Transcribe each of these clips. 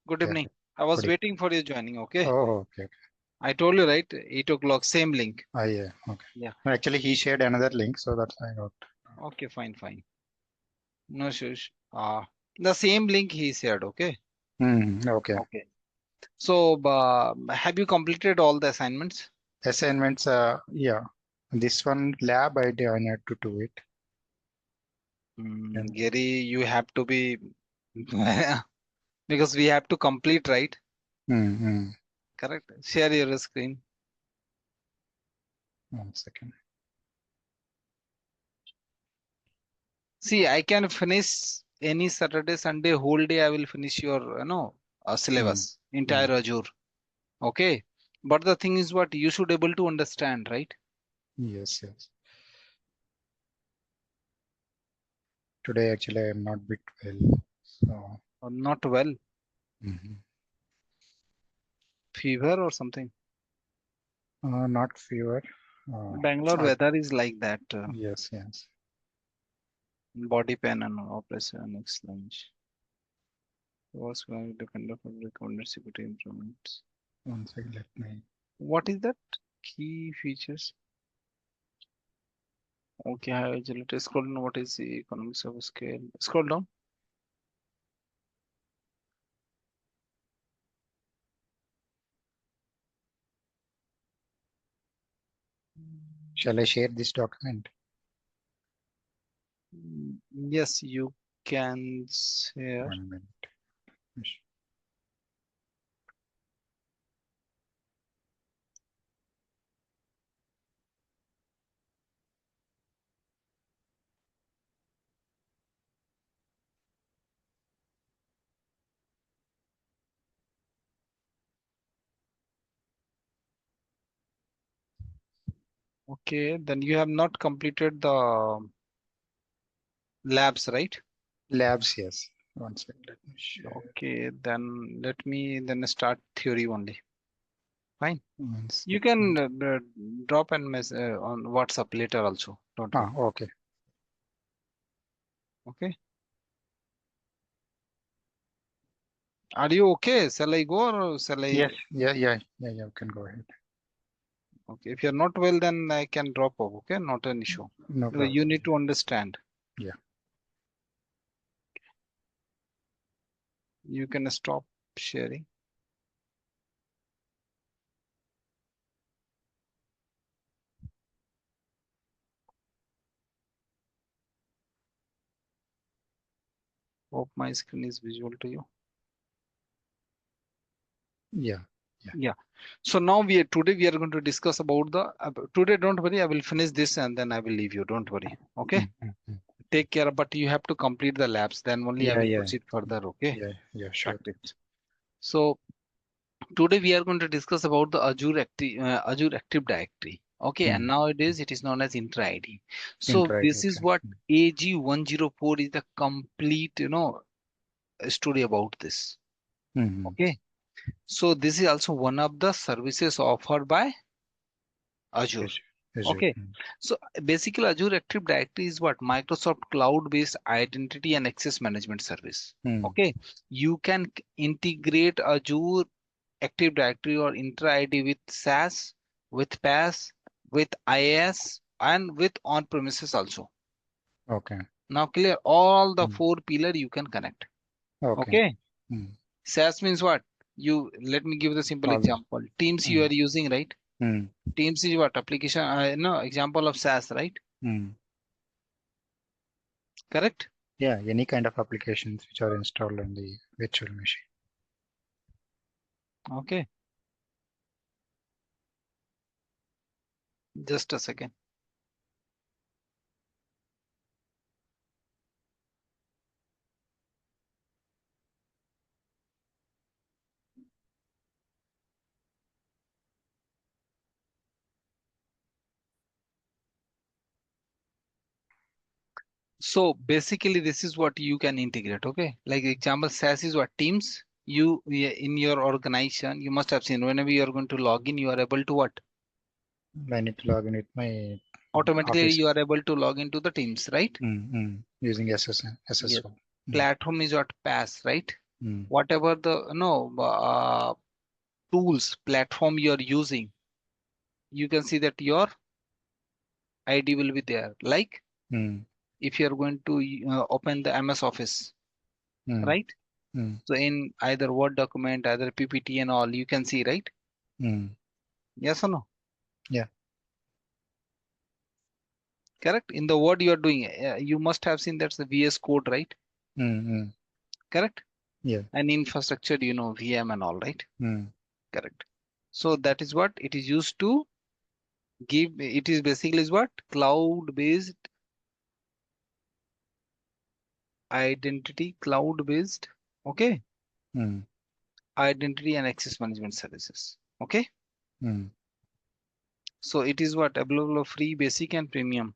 Good Yeah. evening. I was Good waiting for you joining. Okay. Oh, okay. I told you, right? 8 o'clock, same link. Yeah. Okay. Yeah. Actually, he shared another link, so that's I got. Okay, fine, fine. No issues. The same link he shared. Okay. Okay. Okay. So, have you completed all the assignments? Assignments. Yeah. This one lab I need to do it. Yeah. Gary, you have to be because we have to complete, right? Mm-hmm. Correct. Share your screen. 1 second. See, I can finish any Saturday, Sunday, whole day. I will finish your, Mm, syllabus, entire mm. Azure. Okay. But the thing is what you should able to understand, right? Yes. Yes. Today actually I am not bit well, so Or not well, mhm. fever or something. Not fever. Uh, Bangalore I, weather is like that. yes. Yes. Body pain and oppression, exchange. Was going to conduct recommended security improvements. 1 second. Let me. What is that? Key features. Okay, high agility. Scroll down. What is the economics of scale? Scroll down. Shall I share this document? Yes, you can share. 1 minute. Okay, then you have not completed the labs, right? Labs. Yes. 1 second. Let me share. Okay, then let me then start theory only. Fine. One You can second. drop and mess on WhatsApp later also. Don't worry. Okay. Okay. Are you okay? Shall I go or shall I? Yes. Yeah. You can go ahead. Okay. If you're not well, then I can drop off. Okay. Not an issue. No Because you problem. need to understand. Yeah. You can stop sharing. Hope my screen is visual to you. Yeah. Yeah. Yeah. So now today we are going to discuss about the today. Don't worry. I will finish this and then I will leave you. Don't worry. Okay. Mm. Take care. But you have to complete the labs. Then only I Yeah. will Yeah. proceed further. Okay. Yeah. Sure. Practice. So today we are going to discuss about the Azure Active Directory. Okay, and Mm. nowadays it is known as Intra ID. So Right. this is Okay. what AG104 is the complete, story about this. Mm. Okay, so this is also one of the services offered by Azure. Yes. Azure. Okay, so basically Azure Active Directory is what Microsoft cloud-based identity and access management service. Mm. Okay, you can integrate Azure Active Directory or Intra ID with SaaS, with PaaS, with IaaS, and with on-premises also. Okay. Now clear, all the Mm. four pillar you can connect. Okay. Okay. Mm. SaaS means what? Let me give the simple All. example. Teams you Mm. are using, right? Mm. Teams is what? Application, no, example of SaaS, right? Mm. Correct? Yeah. Any kind of applications which are installed on the virtual machine. Okay. Just a second. So basically, this is what you can integrate. Okay, like example, SaaS is what Teams. In your organization, you must have seen whenever you are going to log in, you are able to what? I need to log in with my Automatically, Office. you are able to log into the Teams, right? Using Yes. SSO. Platform is what PaaS, right? mm, Whatever the tools platform you're using, you can see that your ID will be there. Like mm, if you're going to open the MS Office, mm, right? mm, So in either Word document, either PPT and all, you can see, right? mm. Yes or no? Yeah. Correct. In the Word you are doing, you must have seen that's the VS Code, right? Mm, mm. Correct. Yeah. And infrastructure, VM and all, right? Mm, Correct. So that is what it is used to give. It is basically is what cloud-based identity, cloud-based, okay, mm, identity and access management services. Okay. mm. So it is what available of free, basic, and premium.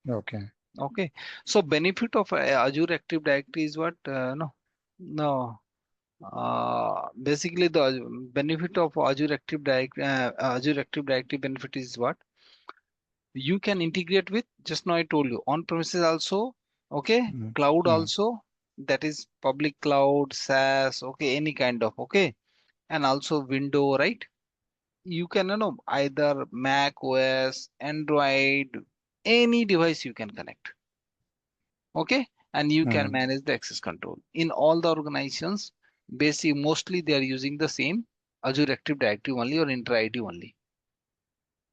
Okay. Okay. So benefit of Azure Active Directory is what? No. Basically, the benefit of Azure Active Directory benefit is what? You can integrate with, just now I told you, on premises also, okay, Mm, cloud mm, also, that is public cloud, SaaS, okay, any kind of, okay, and also window, right? You can, either Mac OS, Android, any device you can connect, okay, and you can mm, manage the access control. In all the organizations, mostly they are using the same Azure Active Directory only or Intra ID only.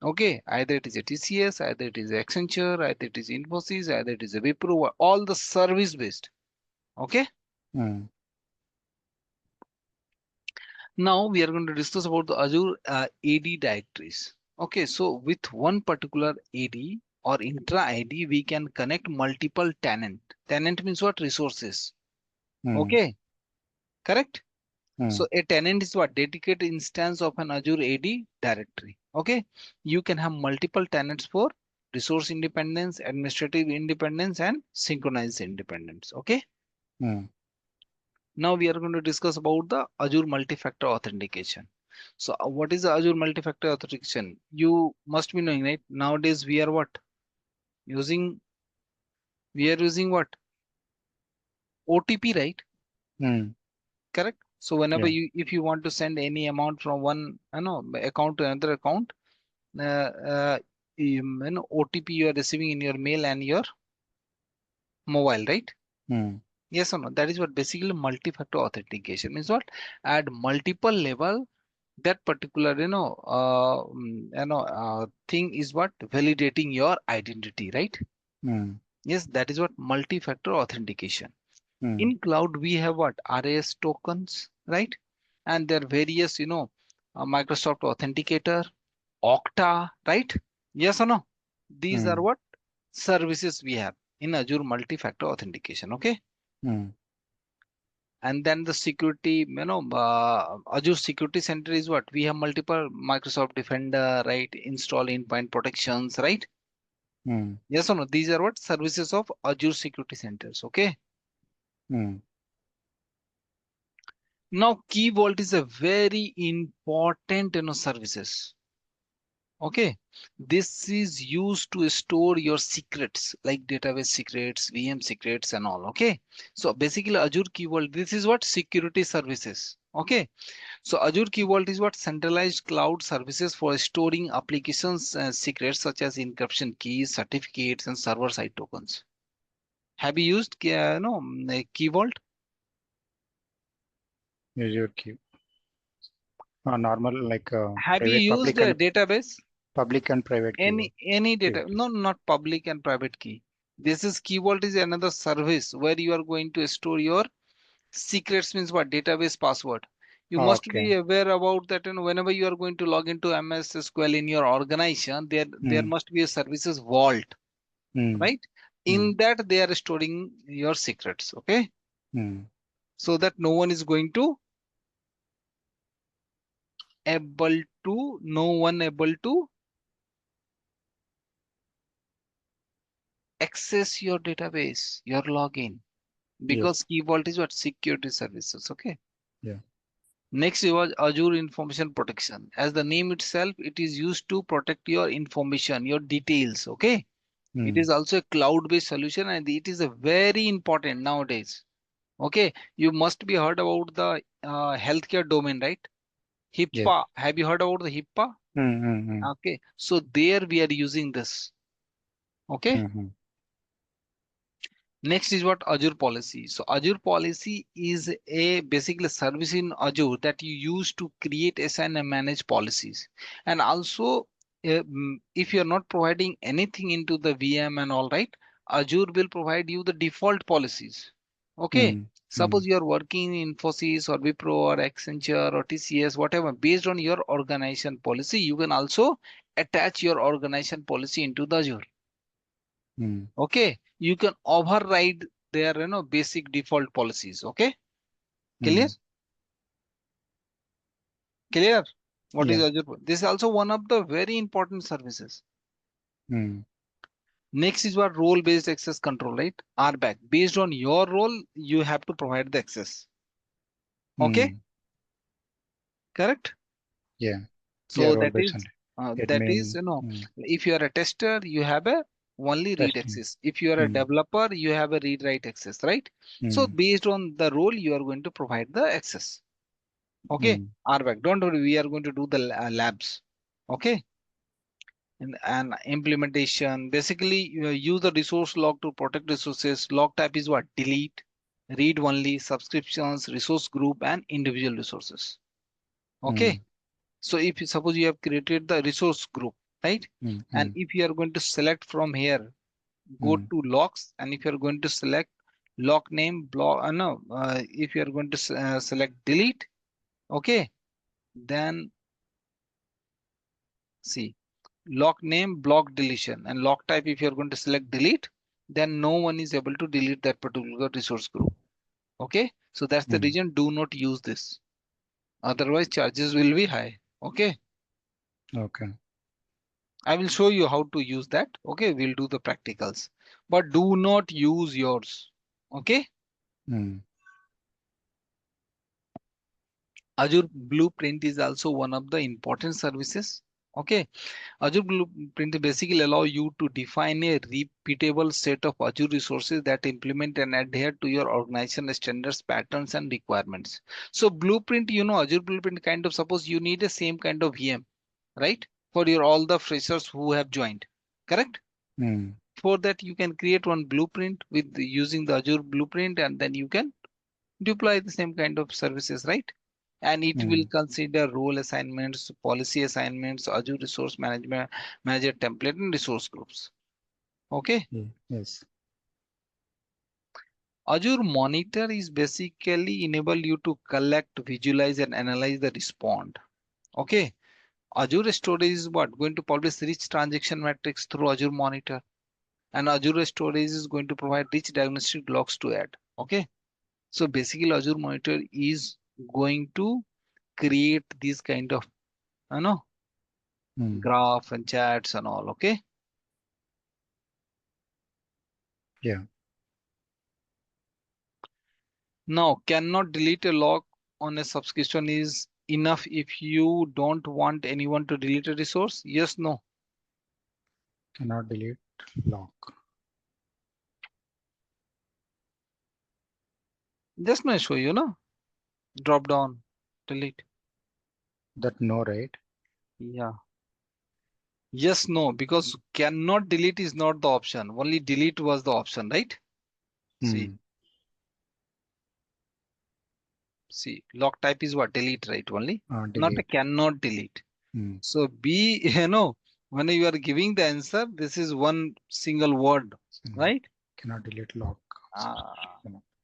Okay, either it is a TCS, either it is Accenture, either it is Infosys, either it is a Wipro, all the service based. Okay, mm, now we are going to discuss about the Azure AD directories. Okay, so with one particular AD or intra ID, we can connect multiple tenant. Tenant means what? Resources. mm, Okay, correct. So mm, a tenant is what? Dedicated instance of an Azure AD directory. Okay. You can have multiple tenants for resource independence, administrative independence, and synchronized independence. Okay. mm, Now we are going to discuss about the Azure multi-factor authentication. So what is the Azure multi-factor authentication? You must be knowing, right? Nowadays we are what? Using, we are using what? OTP, right? mm. Correct. So whenever Yeah. if you want to send any amount from one, account to another account, OTP you are receiving in your mail and your mobile, right? Mm, Yes or no? That is what basically multi-factor authentication means. What? At multiple level, that particular thing is what validating your identity, right? mm, Yes, that is what multi-factor authentication. mm, In cloud, we have what RAS tokens, right? And there are various, Microsoft Authenticator, Okta, right? Yes or no? These are mm, what services we have in Azure multi-factor authentication. Okay. mm, And then the security, Azure Security Center is what we have multiple Microsoft Defender, right? Install endpoint protections, right? mm, Yes or no? These are what services of Azure Security Centers. Okay. mm. Now, Key Vault is a very important, services. Okay, this is used to store your secrets like database secrets, VM secrets, and all. Okay, so basically, Azure Key Vault, this is what security services. Okay, so Azure Key Vault is what centralized cloud services for storing applications secrets such as encryption keys, certificates, and server side tokens. Have you used Key Vault? Azure key. Normal like Have you private, used a database? public and private key. Any data, Yes. no, not public and private key. This is Key Vault is another service where you are going to store your secrets means what? Database password. You must Okay. be aware about that, and whenever you are going to log into MS SQL in your organization, there Mm, must be a services vault, mm, right? mm, In that they are storing your secrets, okay? mm. So that no one is going to no one able to access your database, your login, because Yes. Key Vault is what? Security services, okay? Yeah. Next was Azure Information Protection. As the name itself, it is used to protect your information, your details. Okay. It Mm, is also a cloud-based solution and it is a very important nowadays. Okay, you must be heard about the healthcare domain, right? Yes. HIPAA. Have you heard about the HIPAA? Mm-hmm. Okay, so there we are using this. Okay. Mm-hmm. Next is what Azure policy. So Azure policy is a basically service in Azure that you use to create, assign, and manage policies. And also, if you're not providing anything into the VM and all right, Azure will provide you the default policies. Okay. Mm-hmm. Suppose you are working in Infosys or Wipro or Accenture or TCS, whatever, based on your organization policy, you can also attach your organization policy into the Azure. Mm-hmm. Okay, you can override their basic default policies. Okay, clear? Mm-hmm. Clear? What is Yeah. Azure? This is also one of the very important services. Mm-hmm. Next is what role based access control, right? RBAC. Based on your role, you have to provide the access. Okay, Mm-hmm. correct? Yeah. Yeah. So Role based on that is admin. if you are a tester, you have a only read Testing. access. If you are a Mm-hmm. developer, you have a read write access, right? So Mm-hmm. based on the role, you are going to provide the access. Okay, Mm-hmm. RBAC. Don't worry, we are going to do the labs. Okay, and implementation. Basically, you use the resource log to protect resources. Log type is what? Delete, read only, subscriptions, resource group, and individual resources. Okay, Mm-hmm. so if suppose you have created the resource group, right? And Mm-hmm. if you are going to select from here, go Mm-hmm. to logs, and if you are going to select log name, block, no, if you are going to select delete, okay, then see lock name, block deletion, and lock type. If you're going to select delete, then no one is able to delete that particular resource group. Okay, so that's the Mm-hmm. reason do not use this. Otherwise, charges will be high. Okay, Okay. I will show you how to use that. Okay, we'll do the practicals, but do not use yours. Okay, Mm-hmm. Azure Blueprint is also one of the important services. Okay, Azure Blueprint basically allow you to define a repeatable set of Azure resources that implement and adhere to your organization standards, patterns, and requirements. So Blueprint, Azure Blueprint kind of suppose you need the same kind of VM, right? For your all the freshers who have joined, correct? Mm-hmm. For that, you can create one blueprint with using the Azure Blueprint, and then you can deploy the same kind of services, right? And it will Mm-hmm. consider role assignments, policy assignments, Azure resource management, manager template, and resource groups. Okay. Yes. Azure Monitor is basically enable you to collect, visualize, and analyze the respond. Okay. Azure Storage is what? Going to publish rich transaction metrics through Azure Monitor. And Azure Storage is going to provide rich diagnostic logs to add. Okay. So basically Azure Monitor is going to create these kind of you know Mm-hmm. graph and chats and all. Okay, Yeah. now cannot delete a log on a subscription is enough if you don't want anyone to delete a resource? Yes, no. Cannot delete lock. Just no show drop down delete. That no, right? Yeah, yes, no, because cannot delete is not the option, only delete was the option, right? see Mm. see log type is what? Delete, right? Only not a Delete. cannot delete. Mm. So be when you are giving the answer, this is one single word, Single. right? Cannot delete lock. Ah,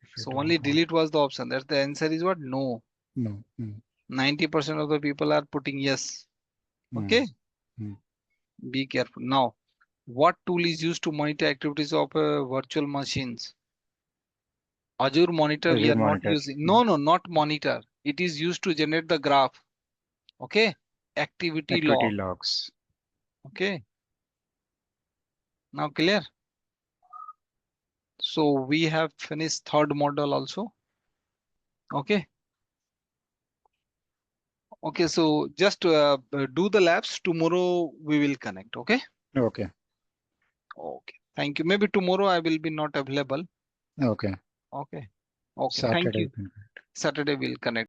If you so don't only want. delete was the option. That's the answer is what? No. No. Mm. 90% of the people are putting yes. Mm. Okay, Mm. be careful. Now, what tool is used to monitor activities of virtual machines? Azure Monitor, we Azure are not monitor. using. No, no, not monitor. It is used to generate the graph. Okay, activity Activity log. logs. Okay, now clear. So we have finished third model also. Okay. Okay. So just do the labs. Tomorrow we will connect. Okay. Okay. Okay. Thank you. Maybe tomorrow I will be not available. Okay. Okay. Okay, thank Saturday. you. Saturday we'll connect.